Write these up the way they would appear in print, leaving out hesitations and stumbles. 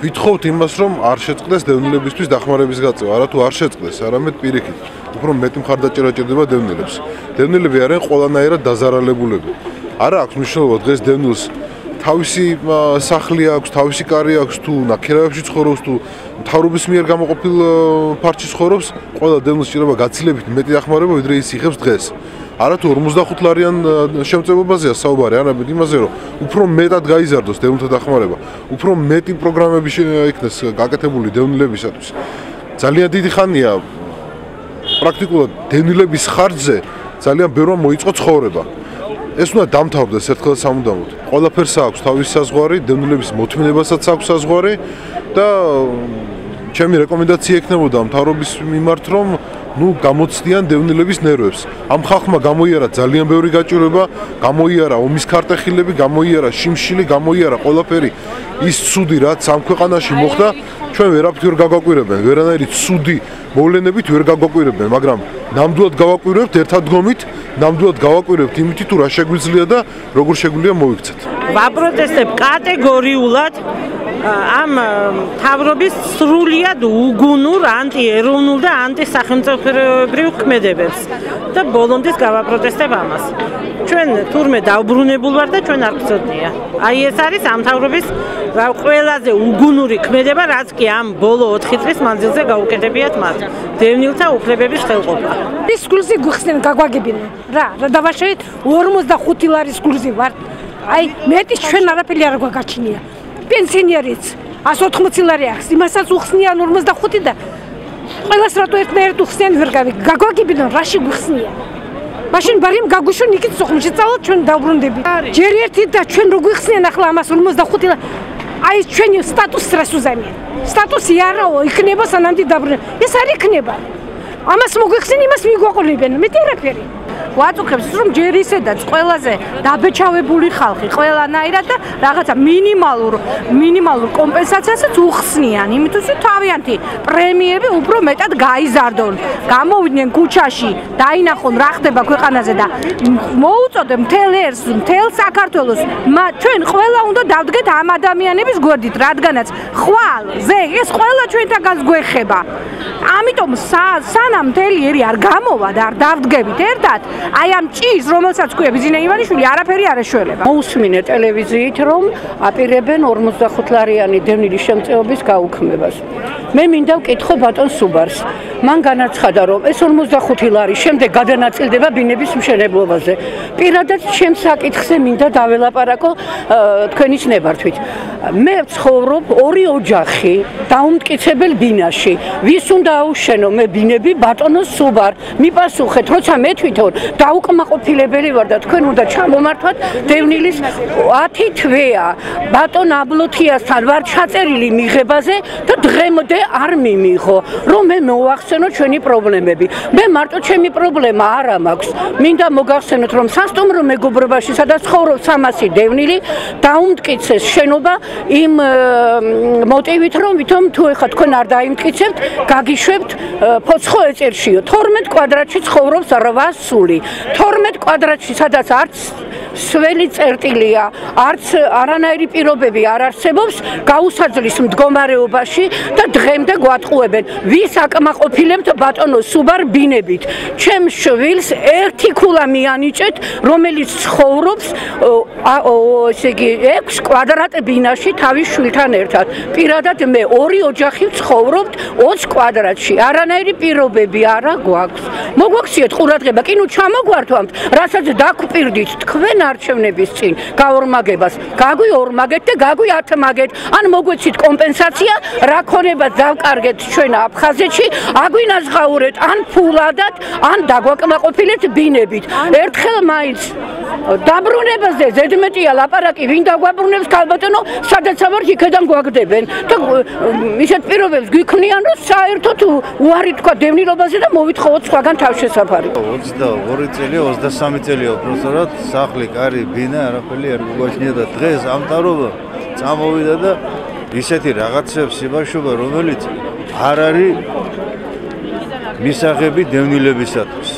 გვითხოვთ იმას, რომ არ შეწყდეს დევნილებისთვის დახმარების გაწევა, არა თუ არ შეწყდეს, არამედ პირიქით. უფრო მეტი მხარდაჭერა ჭირდება დევნილებს. დევნილები არიან ყველანაირად დაზარალებულები. არა აქვს მნიშვნელობა დღეს დევნილს თავისი სახლი აქვს, თავისი კარი აქვს თუ ნაქერავებში ცხოვრობს თუ მთავრობის მიერ გამოყოფილ ფარჩში ცხოვრობს, ყველა დევნილს ჭირდება გაცილებით მეტი დახმარება, ვიდრე ის იღებს დღეს. არა თუ 45 ლარიან შემწევობაზეა საუბარი, არამედ იმაზე, რომ უფრო მეტად გაიზარდოს დევნილთა დახმარება, უფრო მეტი პროგრამები იქნეს გაკეთებული დევნილებისათვის. ძალიან დიდი ხანია პრაქტიკულად დევნილების ხარჯზე ძალიან ბევრმა მოიწყო ცხოვრება. ეს უნდა დამთავრდეს ერთხელ სამუდამოდ. ყველაფერს აქვს თავისი საზღვარი, დევნილების მოთმინებასაც აქვს საზღვარი და ჩემი რეკომენდაცია ექნებოდა მთავრობის მიმართ, რომ გამოცდიან დევნილების ნერვებს. ამ ხალხმა გამოიარა ძალიან ბევრი გაჭირვება, გამოიარა ომის ქარტეხილები, გამოიარა შიმშილი, გამოიარა ყველაფერი ის ცუდი, რაც ამ ქვეყანაში მოხდა, ჩვენ ვერაფრით ვერ გავაკვირებენ, ვერანაირი ცუდი მოვლენებით ვერ გავაკვირებენ, მაგრამ ნამდვილად გავაკვირებთ ერთადგომით, ნამდვილად გავაკვირებთ იმით, თუ რა შეგვიძლია და როგორ შეგვიძლია მოვიქცეთ. ვაპროტესტებ კატეგორიულად ამ მთავრობის სრულიად უგუნურ, ანტიეროვნულ და ანტისახელმწიფოებრივ ქმედებებს და ბოლომდის გავაპროტესტებ ამას. ჩვენ თურმე დავბრუნებულ ვარ და ჩვენ არ გვწოდნია. აი ეს არის ამ მთავრობის ყველაზე უგუნური ქმედება, რაც კი ამ ბოლო 4 წლის მანძილზე გაუკეთებიათ მათ. დევნილთა უფლებების ხელყოფა. ის გულზე გვიხსნიან გაგვაგებინენ. რა დავაშევით 45 ლარის გულზე ვარ. აი მეტი ჩვენ არაფერი არ გვაგაჩნია. პენსიონერიც 180 ლარი აქვს, იმასაც უხსნიან 45 და ყველას რატო ერთნაირად უხსნიან ვერ გაგვაგებინონ, რაში გვიხსნიან. მაშინ ბარიმ გაგუშონ იქით სოხუმ შეწავლოთ ჩვენ დავბრუნდები. ჯერ ერთი და ჩვენ რო გვიხსნიან ახლა ამას 45 ლარი. აი ჩვენი სტატუსს რას უზამიან. სტატუსი არაო, იქნება სანამდე დაბრუნ. ეს არ იქნება. ამას მოგვიხსნიან, იმას მიგვაყოლებენ. მეტი არაფერი. ვაწუხებს რომ ჯერ ისედაც ყველაზე დაბეჭავებული ხალხი ყველანაირად და რაღაცა მინიმალურ კომპენსაციასაც უხსნიან, იმიტომ რომ თავიანთი პრემიები უფრო მეტად გაიზარდონ. გამოვიდნენ ქუჩაში, დაინახონ რა ხდება ქვეყანაზე და მოუწოდეთ მთელ ერს, მთელ საქართველოს. ჩვენ ყველა უნდა დავდგეთ ამ ადამიანების გვერდით, რადგანაც ხვალ ზე ეს ყველა ჩვენთანაც გვეხება. ამიტომ სანამ მთელი ერი არ გამოვა და არ დავდგებით ერთად, აი ამ ჭირს, რომელსაც ქვია ბიზინა ივანიშვილი, არაფერი არ ეშველება. მოусმინე ტელევიზიით, რომ აპირებენ 45 ლარიანი დევნილის შემწეობის გაუქმებას. მე მინდა ვკითხო ბატონ სუბარს. მან განაცხადა, რომ ეს 45 ლარი შემდეგ გადანაწილდება ბინების მშენებლობაზე. პირადად ჩემს საკითხზე მინდა დაველაპარაკო თქვენის ნებართვით. მე ვცხოვრობ 2 ოჯახი დაუმტკიცებელ ბინაში. ვის უნდა აუშენო მე ბინები? ბატონო სუბარ. მიპასუხეთ, როცა მე თვითონ დაუკმაყოფილებელი ვარ და თქვენ უნდა ჩამომართვათ დევნილის 10 თვეა ბატონ აბლოთიასთან ვარ ჩაწერილი მიღებაზე და დღემდე არ მიმიღო, რომ მე მოვახსენო ჩვენი პრობლემები. მე მარტო ჩემი პრობლემა არა მაქვს. მინდა მოგახსენოთ, რომ სასტუმრო მეგობრობაში, სადაც ცხოვრობს 300 დევნილი, დაუმტკიცეს შენობა იმ მოტივით, რომ ვითომ თუ ეხა თქვენ არ დაიმტკიცებთ, გაგიშვებთ ფოცხო ეწერშიო. 12 კვადრატში ცხოვრობს 8 სული. 12 კვადრატში, სადაც არც სველი წერტილია, არც არანაირი პირობები არ არსებობს, გაუსაძლის მდგომარეობაში და დღემდე გვატყუებენ. ვის აკმაყოფილებთ ბატონო სუბარ ბინებით? ჩემ შვილს 1 ქულა მიანიჭეთ, რომელიც ცხოვრობს ესე იგი 6 კვადრატ ბინაში თავის შვილთან ერთად. პირადად მე 2 ოჯახი ვცხოვრობთ 20 კვადრატში. არანაირი პირობები არა გვაქვს. მოგვაქციეთ ყურადღება, კი ნუ ჩამოგვართვამთ, რასაც დაგვპირდით თქვენ არჩევნების წინ გაორმაგებას. გაგვიორმაგეთ და გაგვიათმაგეთ. ან მოგვეცით კომპენსაცია, რა ქონებას დავკარგეთ ჩვენ აფხაზეთში, აგვინაზღაურეთ ან ფულადად, ან დაგვაკმაყოფილეთ ბინებით. ერთხელ მაინც დაბრუნებაზე ზედმეტია ლაპარაკი, ვინ დაგვაბრუნებს ქალბატონო, სადაც ავართ იქიდან გვაგდებენ და ისეთ პირობებს გვიქმნიან, რომ საერთოდ უარი თქვა დევნილობაზე და მოვითხოვოთ სხვაგან თავშესაფარი. 22 წელი, 23 წელია უბრალოდ სახლი, კარი, ბინა, არაფერი არ გვაჩნია და დღეს ამ მთავრობა წამოვიდა და ისეთი რაღაცებს იბაშობა, რომელიც არ არის მისაღები დევნილებისათვის.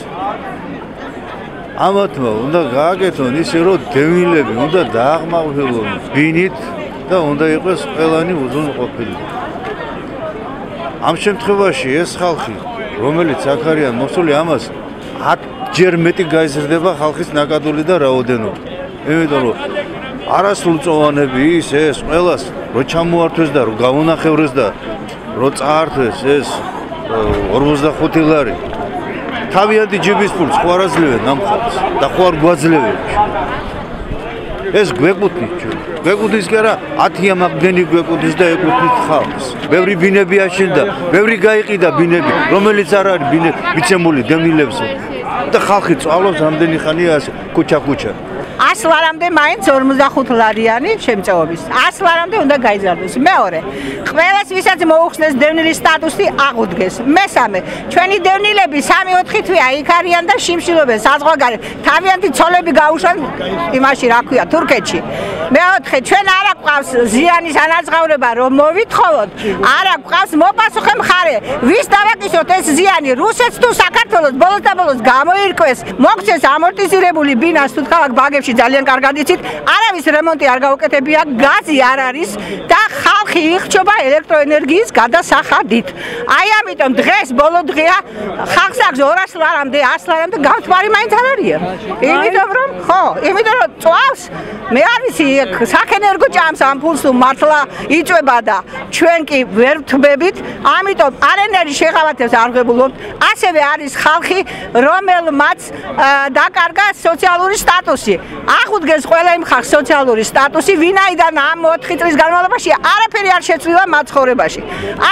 ამათმა უნდა გააკეთონ ისე, რომ დევნილები უნდა დააღმაყოფილონ ბინით და უნდა იყოს ყველანი უზრუნველყოფილი. ამ შემთხვევაში ეს ხალხი, რომელიც აქ არიან მოსული, ამას 10-ჯერ მეტი გაიზრდება ხალხის ნაკადული და რაოდენობა. იმიტომ რომ არასრულწლოვანები ეს ყველას რო ჩამოართვეს და რო გაუნახევრეს და რო წაართვეს ეს 45 ლარი თავიანთი ჯიბის ფულს ხო არ აძლევენ ამ ხალხს და ხო არ გვაძლევენ. ეს გვეკუთვნის ჩვენ. გვეკუთვნის კი არა 10 ამაგდენი გვეკუთვნის და ეკუთვნის ხალხს. ბევრი ბინები აშენდა, ბევრი გაიყიდა ბინები, რომელიც არ არის მიცემული დევნილებს და ხალხი წვალობს ამდენი ხანია ასე ქუჩა-ქუჩა. 100 ლარამდე მაინც 45 ლარიანი შემწეობის. 100 ლარამდე უნდა გაიზარდოს. მეორე, ყველას ვისაც მოუხსნეს დევნილის სტატუსი აღუდგეს. მესამე, ჩვენი დევნილები 3-4 თვეა იქ არიან და შიმშილობენ საზღვარგარეთ. თავიანთი ცოლები გაუშვან იმაში, რა ქვია, თურქეთში. მეოთხე, ჩვენ არ აყავს ზიანის ანაზღაურება რომ მოვითხოვოთ, არ აყავს მოპასუხე მხარე. ვის დავაკისოთ ეს ზიანი, რუსეთს თუ საქართველოს, ბოლოს და ბოლოს გამოირკვეს, მოგცეს ამორტიზირებული ბინას თუ ქალაქ ბაგებში ძალიან კარგად იცით, არავის რემონტი არ გაუკეთებია, გაზი არ არის და ხალხი იხჩობა ელექტროენერგიის გადასახადით. აი ამიტომ დღეს ბოლო დღეა, ხალხს აქვს 200 ლარამდე, 100 ლარამდე გამთბარი მაინც არ არიან. იმიტომ რომ წვავს, მე არ ვიცი, საქენერგო ჭამს ამ ფულს თუ მართლა იწვება და ჩვენ კი ვერ ვთმებით, ამიტომ არანაირი შეღავათებს არ ვღებულობთ. ასევე არის ხალხი, რომელმაც დაკარგა სოციალური სტატუსი. აღუდგეს ყველა იმ ხალხს სოციალური სტატუსი, ვინაიდან ამ 4 წლის განმავლობაში არაფერი არ შეცვლილა მათ ცხოვრებაში.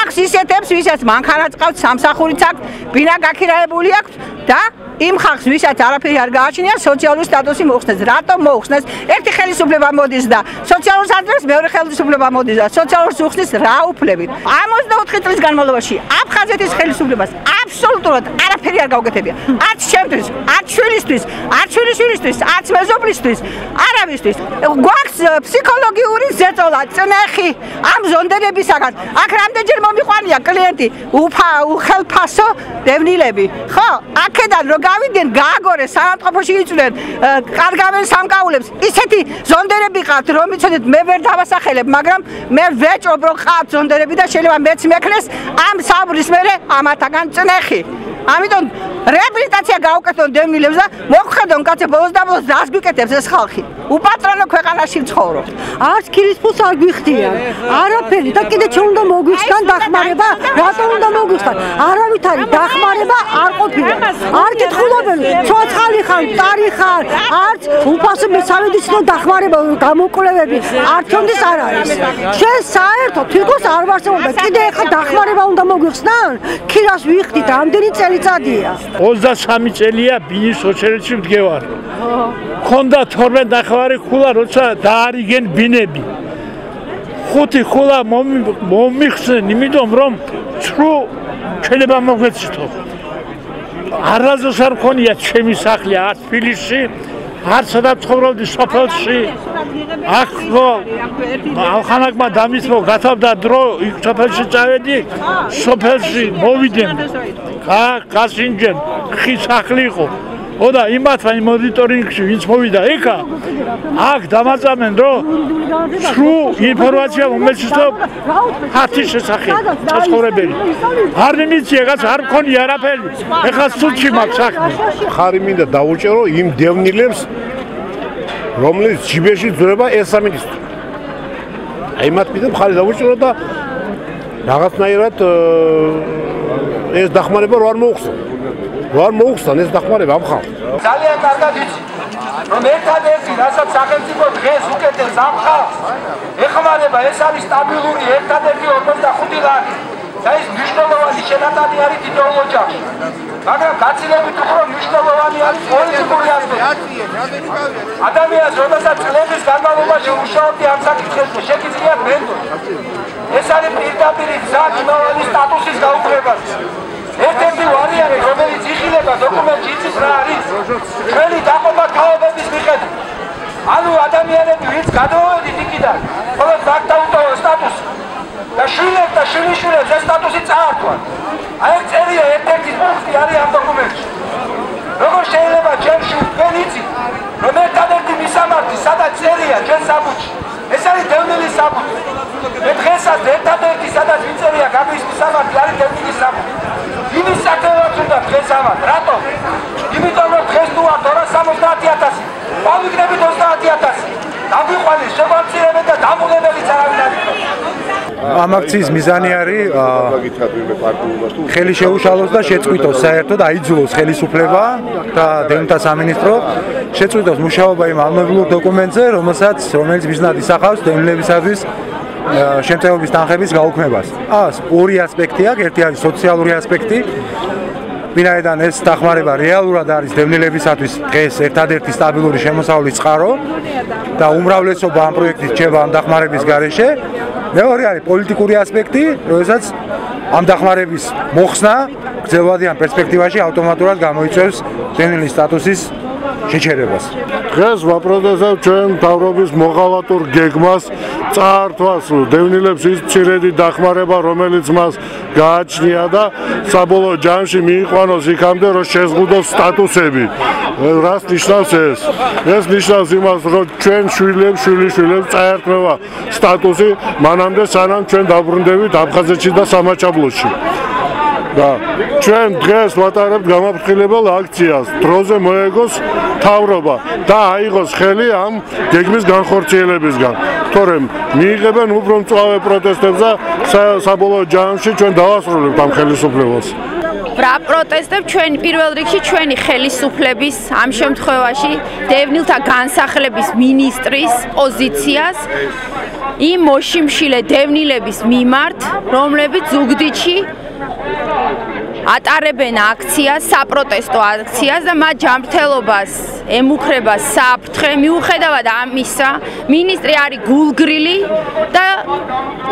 აქვს ისეთებს, ვისაც მანქანაც ყავთ, სამსახურიც აქვს, ბინა გაქირაებული აქვს და იმ ხალხს, ვისაც არაფერი არ გააჩნია, სოციალური სტატუსი მოუხსნეს. რატომ მოუხსნეს? ერთი ხელისუფლება მოდის და სოციალურს აძლევს, მეორე ხელისუფლება მოდის და სოციალურს უხსნის რა უფლებით. ამ 24 წლის განმავლობაში აფხაზეთის ხელისუფლებას აბსოლუტურად არაფერი არ გაუკეთებია. არც ჩემთვის, არც შვილისთვის, არც შვილიშვილისთვის, არც მეზობლისთვის, არავისთვის. გვაქვს ფსიქოლოგიური ზეწოლა, წნეხი ამ ზონდერებისაგან. აქ რამდენჯერ მომიყვანია კლიენტი, უხელფასო დევნილები. ხო, აქედან რო გავიდნენ, გააგორეს, საავადმყოფოში იწვნენ, კარგავენ სამკაულებს. ისეთი ზონდერები ყავთ, რომ იცოდეთ, მე ვერ დავასახელებ, მაგრამ მე ვეჭობ, რომ ყავთ ზონდერები და შეიძლება მეც მექნეს ამ საუბრის მერე ამათაგან წნეხი. ამიტომ რეაბილიტაცია გაუკეთონ დევნილებს და მოგხედონ კაცო ბოლოს და ბოლოს რას გვიკეთებს ეს ხალხი. უპატრონო ქვეყანაში ვცხოვრობ. არც ქირის ფულს არ გვიხდიან. არაფერი და კიდე ჩვენ უნდა მოგვიხსნან დახმარება, რატომ უნდა მოგვიხსნან? არავითარი დახმარება არ ყოფილა. არ კითხულობენ, ცოცხალი ხარ, მტარი ხარ, არც უფასო მესამედიცინო დახმარება, გამოკვლევები არჩევნის არ არის. ჩვენ საერთოდ თვითონ არ ვარსებობთ. კიდე ახლა დახმარება უნდა მოგვიხსნან? ქირას ვიხდით, ამდენი წელიწადია. 23 წელია ბინის ოჩერეთში ვდგევარ. ქონდა 12 ნახევარი ხულა, როცა დაარიგენ ბინები. 5 ხულა მომიხსენ, იმიტომ რომ ცრუ ჩვენება მოგვეცითო. არასდროს არ მქონია ჩემი სახლი არც თბილისში, არც სადაც ცხოვრობდი სოფელში. აქ ალხანაკმა დამისმო, გათავდა დრო, იქ სოფელში წავედი, სოფელში მოვიდენ. გასინჯენ, ხი სახლი იყო. და იმათმა იმ მონიტორინგში ვინც მოვიდა ეკა, აქ დამაწამენ, რომ სრულ ინფორმაცია მომეცნო ხათის შესახებ საცხოვრებელი. არ მიმიცია, რაც არ მქონია არაფერი. ეხლა სულში მაქვს საქმე. ხარი მინდა დაუჭერო იმ დევნილებს, რომლის ჯიბეში ძვრება ესამინისტრო. აი მათ მინდა ხარი დაუჭერო და რაღაცნაირად ეს დახმარება რო არ მოუხსნა. არ მოუხსნა ეს დახმარება ამ ხალხს. ძალიან კარგად იცი, რომ ერთადერთი, რასაც სახელმწიფო დღეს უკეთებს ამ ხალხს, ეხმარება, ეს არის სტაბილური ერთადერთი 45 ლარი. და ეს მნიშვნელოვანი შენატანი არის თითოეულ ოჯახში. მაგრამ გაცილებით უფრო მნიშვნელოვანი არის პოლიტიკური ასპექტი. ადამიანს, რომელსაც წლების განმავლობაში მუშაობდი ამ საკითხებზე, შეგიძლიათ მენდო. ეს არის პირდაპირ გზა იმავალი სტატუსის გაუქმებაზე. ერთ-ერთი ვარიანტი, რომელიც იხილება დოკუმენტში, იცით რა არის? ჩვენი დაყოფა თაობების მიხედვით. ანუ ადამიანები, ვინც გადავედით იქიდან, მხოლოდ მათ დაუტოვო სტატუსი. და შვილებს და შვილიშვილებს ეს სტატუსი წაართვათ. აი ეს წერია ერთ-ერთი პუნქტი არის ამ დოკუმენტში. როგორ შეიძლება ჩემში თქვენ იცით, რომ ერთადერთი მისამართი, სადაც წერია ჩვენ საბუთში, ეს არის დევნილის საფუძველი. მე დღესაც ერთადერთი სადაც ვიწერია გაგიჟვის სამართი არის დევნილის საფუძველი. იმის საკითხად უნდა დღეს ამათ, რატომ? იმიტომ რომ დღეს თუ არ 270,000, გავიგნებით 30,000. დაგვიყვანის შემოწირებენ და დამულებელიც არავინ არ იქნება. ამ აქციის მიზანი არის ხელი შეუშალოს და შეწყვიტოს საერთოდ აიძულოს ხელისუფლება და დევნილთა სამინისტრო შეწყვიტოს მუშაობა იმ ამნებლურ დოკუმენტზე, რომელიც მიზნად ისახავს დევნილებისათვის შემწეობის თანხების გაუქმებას. ორი ასპექტი აქვს, ერთი არის სოციალური ასპექტი. ვინაიდან ეს დახმარება რეალურად არის დევნილებისათვის დღეს ერთადერთი სტაბილური შემოსავლის წყარო და უმრავლესობა ამ პროექტის რჩება ამ დახმარების გარეშე. მეორე არის პოლიტიკური ასპექტი, როდესაც ამ დახმარების მოხსნა გრძელვადიან პერსპექტივაში ავტომატურად გამოიწვევს დევნილის სტატუსის შეჩერებას. დღეს ვაპროტესტებთ ჩვენ მთავრობის მოღალატურ გეგმას წაართვას დევნილებს ის მცირედი დახმარება, რომელიც მას გააჩნია და საბოლოო ჯამში მიიყვანოს იქამდე, რომ შეზღუდოს სტატუსები. რას ნიშნავს ეს? ეს ნიშნავს იმას, რომ ჩვენ შვილიშვილებს წაერთმევა სტატუსი მანამდე, სანამ ჩვენ დაბრუნდებით აფხაზეთში და სამაჩაბლოში. და ჩვენ დღეს ვატარებთ გამაფრთხილებელ აქციას. დროზე მოეგოს მთავრობა და აიღოს ხელი ამ გეგმის განხორციელებისგან. თორემ მიიღებენ უფრო მწვავე პროტესტებს და საბოლოო ჯამში ჩვენ დავასრულებთ ამ ხელისუფლებას. ვრაპროტესტებთ ჩვენი პირველ რიგში ჩვენი ხელისუფლების ამ შემთხვევაში დევნილთა განსახლების მინისტრის პოზიციას იმ მოშიმშილე დევნილების მიმართ, რომლებიც ზუგდიდში ატარებენ აქციას, საპროტესტო აქციას და მათ ჯანმრთელობას ემუქრება საფრთხე. მიუხედავად ამისა, მინისტრი არის გულგრილი და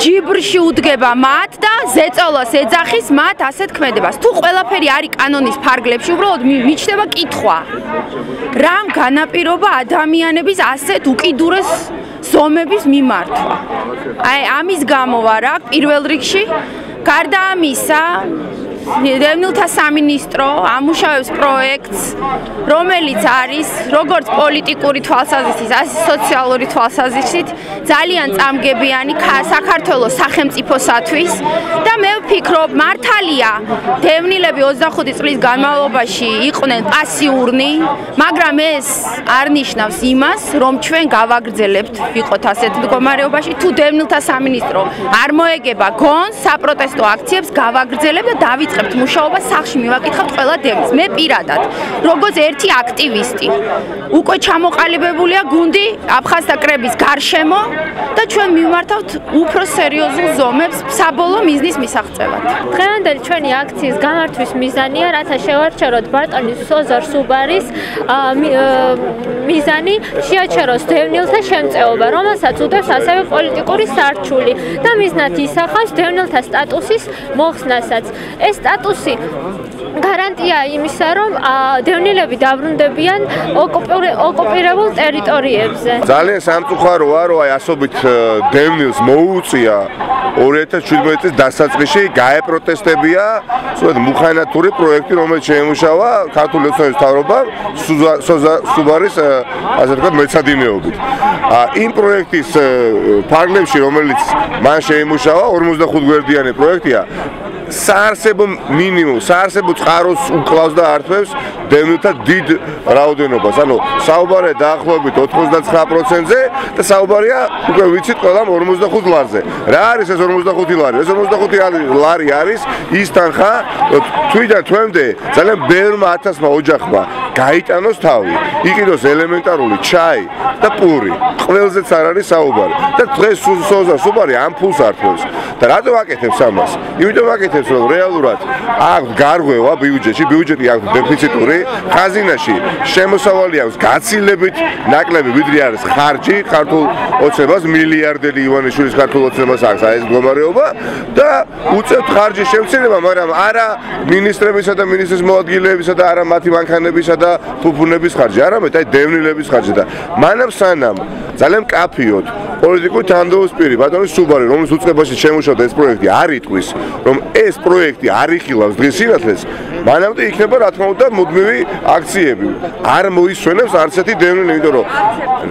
ჯიბრში უდგება მათ და ზეწოლას ეძახის მათ ასეთ ქმედებას. თუ ყველაფერი არის კანონის ფარგლებში, უბრალოდ მიჩნდება კითხვა. რამ განაპირობა ადამიანების ასეთ უკიდურეს ზომების მიმართვა? ამის გამო ვარ აქ პირველ რიგში. გარდა ამისა, დევნილთა სამინისტრო ამუშავებს პროექტს, რომელიც არის როგორც პოლიტიკური თვალსაზრისით, ასე სოციალური თვალსაზრისით ძალიან წამგებიანი საქართველოს სახელმწიფოსათვის და მე ვფიქრობ, მართალია დევნილები 25 წლის განმავლობაში იყვნენ პასიურნი, მაგრამ ეს არ ნიშნავს იმას, რომ ჩვენ გავაგრძელებთ ვიყოთ ასეთ მდგომარეობაში. თუ დევნილთა სამინისტრო არ მოეგება გონს საპროტესტო აქციებს, გავაგრძელებთ და დავიწყებთ მუშაობა, სახლში მივაკითხავთ ყველა დევნილს. მე პირადად, როგორც ერთი აქტივისტი, უკვე ჩამოყალიბებულია გუნდი აფხაზთა კრების გარშემო და ჩვენ მივმართავთ უფრო სერიოზულ ზომებს საბოლოო მიზნის მისაღწევად. დღევანდელი ჩვენი აქციის გამართვის მიზანია, რათა შევარჩეროთ ბატონი სოზარ სუბარის მიზანი, შეაჩეროს დევნილთა შემწეობა, რომელსაც უდევს ასევე პოლიტიკური სარჩული და მიზნად ისახავს დევნილთა სტატუსის მოხსნასაც. ეს სტატუსი გარანტია იმისა, რომ დევნილები დაბრუნდებიან ოკუპირებულ ტერიტორიებზე. ძალიან სამწუხაროა, რომ ასობით დევნილს მოუწია 2017 წლის დასაწყისში გაეპროტესტებია მუხანათური პროექტი, რომელიც შეემუშავა ქართული ოცნების მთავრობამ სუბარის ასე ვთქვათ მეცადინეობით. იმ პროექტის ფარგლებში, რომელიც მან შეემუშავა, 45 გვერდიანი პროექტია, საარსებო მინიმუმ, საარსებო წყაროს უკლავს და ართმევს დევნილთა დიდ რაოდენობას. ანუ საუბარია დაახლოებით 99%-ზე და საუბარია უკვე ვიცით ყველამ 45 ლარზე. რა არის ეს 45 ლარი? ეს 45 ლარი არის ის თანხა, თვიდან თვემდე ძალიან ბევრმა ათასმა ოჯახმა გაიტანოს თავი, იყიდოს ელემენტარული ჩაი და პური. ყველზეც არ არის საუბარი. და დღეს სუბარი ამ ფულს ართმევს. და რატო ვაკეთებს ამას? იმიტომ ვაკეთებს, რომ რეალურად აქვს გარღვევა ბიუჯეტში, ბიუჯეტი აქვს დეფიციტური, ხაზინაში შემოსავალი აქვს გაცილებით ნაკლები, ვიდრე არის ხარჯი ქართულ ოცნებას, მილიარდელი ივანიშვილის ქართულ ოცნებას აქვს ეს მდგომარეობა და უწევთ ხარჯის შემცირება, მაგრამ არა მინისტრებისა და მინისტრის მოადგილეებისა და არა მათი მანქანებისა და ფუფუნების ხარჯი, არამედ აი დევნილების ხარჯი და მანამ სანამ ძალიან მკაფიოდ პოლიტიკური თანადროუპირი ბატონი სუბარი, რომლის უწყებაში შემუშავდა ეს პროექტი, არ იტყვის, რომ ეს პროექტი არ იხილავს დღის სინათლეს, მანამდე იქნება რა თქმა უნდა მუდმივი აქციები. არ მოისვენებს არც ერთი დევნილი, იმიტომ რომ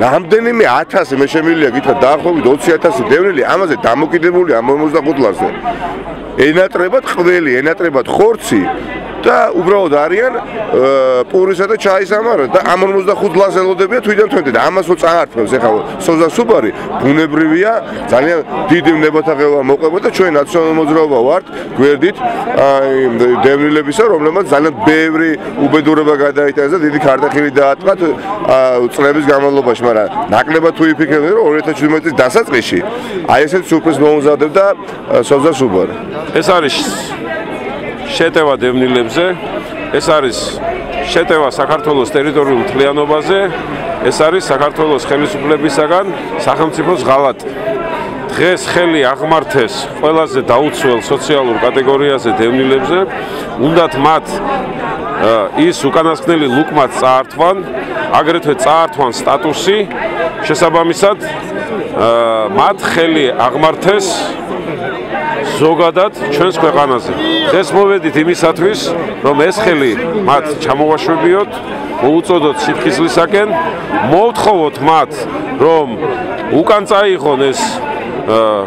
რამდენიმე 1000 მე შემიძლია გითხრათ დაახლოებით 20000 დევნილი ამაზე დამოკიდებულია ამ 55 ლარზე. ენატრებად ყველი, ენატრებად ხორცი და უბრალოდ არიან პურისა და ჩაის ამარა და ამ 45 ლარს ელოდებია თვითონ და ამასო წაართმევს ეხლა სოზა სუბარი ბუნებრივია ძალიან დიდი ნებათაღელვა მოყვება და ჩვენ ნაციონალური მოძრაობა ვართ გვერდით დევნილებისა რომლებმაც ძალიან ბევრი უბედურება გადაიტანეს და დიდი ქარდახილი დაატყათ წლების განმავლობაში მაგრამ ნაკლებად თუ იფიქრებდნენ რომ 2017 წლის დასაწყისში აი ესეთ სურპრიზს მოუმზადებდა სოზა სუბარი ეს არის შეტევა დევნილებზე, ეს არის შეტევა საქართველოს ტერიტორიულ მთლიანობაზე, ეს არის საქართველოს ხელისუფლებისაგან სახელმწიფოს ღალატი. დღეს ხელი აღმართეს ყველაზე დაუცველ სოციალურ კატეგორიაზე დევნილებზე, უნდათ მათ ის უკანასკნელი ლუკმაც წაართვან, აგრეთვე წაართვან სტატუსი, შესაბამისად მათ ხელი აღმართეს ზოგადად ჩვენს ქვეყანაზე. დღეს მოვედით იმისათვის, რომ ეს ხელი მათ ჩამოვაშვებიოთ, მოუწოდოთ სიფხიზლისაკენ, მოვთხოვოთ მათ, რომ უკან წაიღონ ეს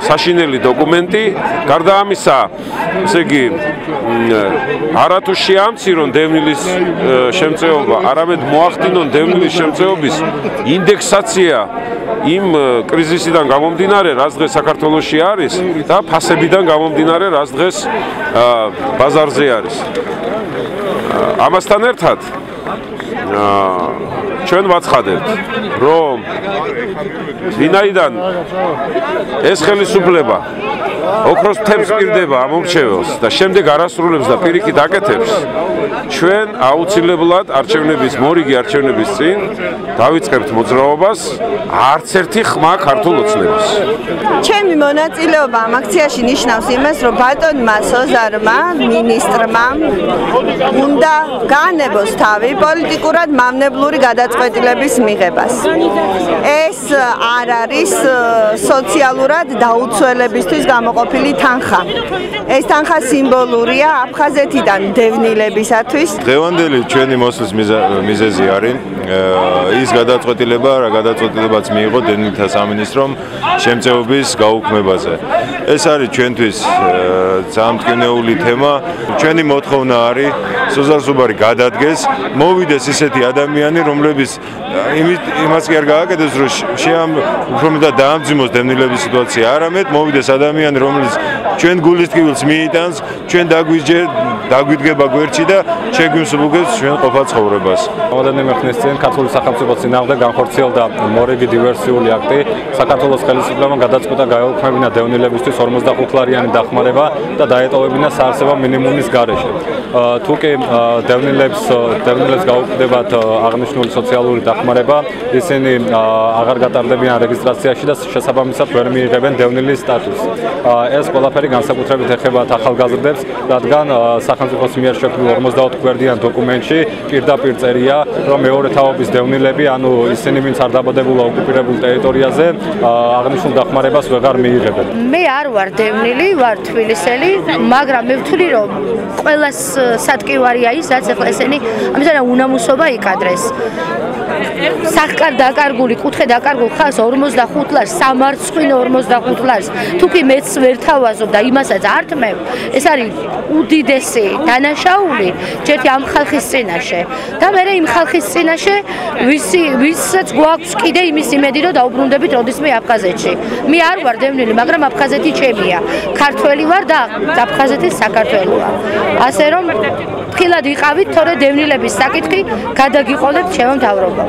საშინელი დოკუმენტი, გარდა ამისა, ესე იგი, არათუ შეამცირონ დევნილის შემწეობა, არამედ მოახდინონ დევნილის შემწეობის ინდექსაცია იმ კრიზისიდან გამომდინარე, რაც დღეს საქართველოში არის და ფასებიდან გამომდინარე, რაც დღეს ბაზარზე არის. ამასთან ერთად ჩვენ ვაცხადებთ, რომ ვინაიდან ეს ხელისუფლება ოქროს მთებს პირდება ამომრჩეველს და შემდეგ არასრულებს და პირიქით აკეთებს, ჩვენ აუცილებლად მორიგი არჩევნების წინ დავიწყებთ მოძრაობას არც ერთი ხმა ქართულ ოცნებას. ჩემი მონაწილეობა ამ აქციაში ნიშნავს იმას, რომ ბატონმა სოზარმა, მინისტრმა უნდა გაანებოს თავი პოლიტიკურად მამნებლური გადაწყვეტილების მიღებას. ეს არ არის სოციალურად დაუცველებისთვის გამოყოფილი თანხა. ეს თანხა სიმბოლურია აფხაზეთიდან დევნილებისათვის. დღევანდელი ჩვენი მოსვლის მიზეზი არის ის გადაწყვეტილება, რა გადაწყვეტილებაც მიიღო დევნილთა სამინისტრომ შემწეობის გაუქმებაზე. ეს არის ჩვენთვის ძამტკივნეული თემა. ჩვენი მოთხოვნა არის სოზარ სუბარი გადადგეს, მოვიდეს ისეთი ადამიანი, რომლებიც იმას კი არ გააკეთებს, რომ უფრო მეტად დაამძიმოს დევნილების სიტუაცია, არამედ მოვიდეს ადამიანი, რომელიც ჩვენ გულის ტკივილს მიიტანს, ჩვენ დაგვიდგება გვერდში და შეგვიმსუბუქებს ჩვენ ყოფა ცხოვრებას. რამოდენიმე ხნის წინ ქართული სახელმწიფოს წინააღმდეგ განხორციელდა მორიგი დივერსიული აქტი. საქართველოს ხელისუფლებამ გადაწყვიტა გაეუქმებინა დევნილებისთვის 45 ლარიანი დახმარება და დაეტოვებინა საარსებო მინიმუმის გარეშე. თუკი დევნილებს გაუქმდებათ აღნიშნული სოციალური დახმარება, ისინი აღარ გატარდებიან რეგისტრაციაში და შესაბამისად ვერ მიიღებენ დევნილის სტატუსს. ეს ყველაფერი განსაკუთრებით ეხება ახალგაზრდებს, რადგან სახელმწიფოს მიერ შექმნილ 52 გვერდიან დოკუმენტში პირდაპირ წერია, რომ მეორე თაობის დევნილები, ანუ ისინი, ვინც არ დაბადებულა ოკუპირებულ ტერიტორიაზე, აღნიშნულ დახმარებას ვეღარ მიიღებენ. მე არ ვარ დევნილი, ვარ თბილისელი, მაგრამ მე ვთვლი, რომ ყველას სატკივარია ის, რაც ახლა ესენი ამიტომ უნამუსობა იკადრეს. სახკარ დაკარგული, კუთხე დაკარგულ ხალხს 45 ლარს, სამარცხვინო 45 ლარს, თუკი მეც ვერ თავაზობ და იმასაც ართმევ, ეს არის უდიდესი დანაშაული ჯერთი ამ ხალხის წინაშე. და მე იმ ხალხის წინაშე, ვისაც გვაქვს კიდე იმის იმედი, რომ დაუბრუნდებით როდისმე აფხაზეთში. მე არ ვარ დევნილი, მაგრამ აფხაზეთი ჩემია. ქართველი ვარ და აფხაზეთი საქართველოა. ასე რომ, ხილად ვიყავით, თორე დევნილების საკითხი გადაგიყოლეთ ჩემო მთავრობამ.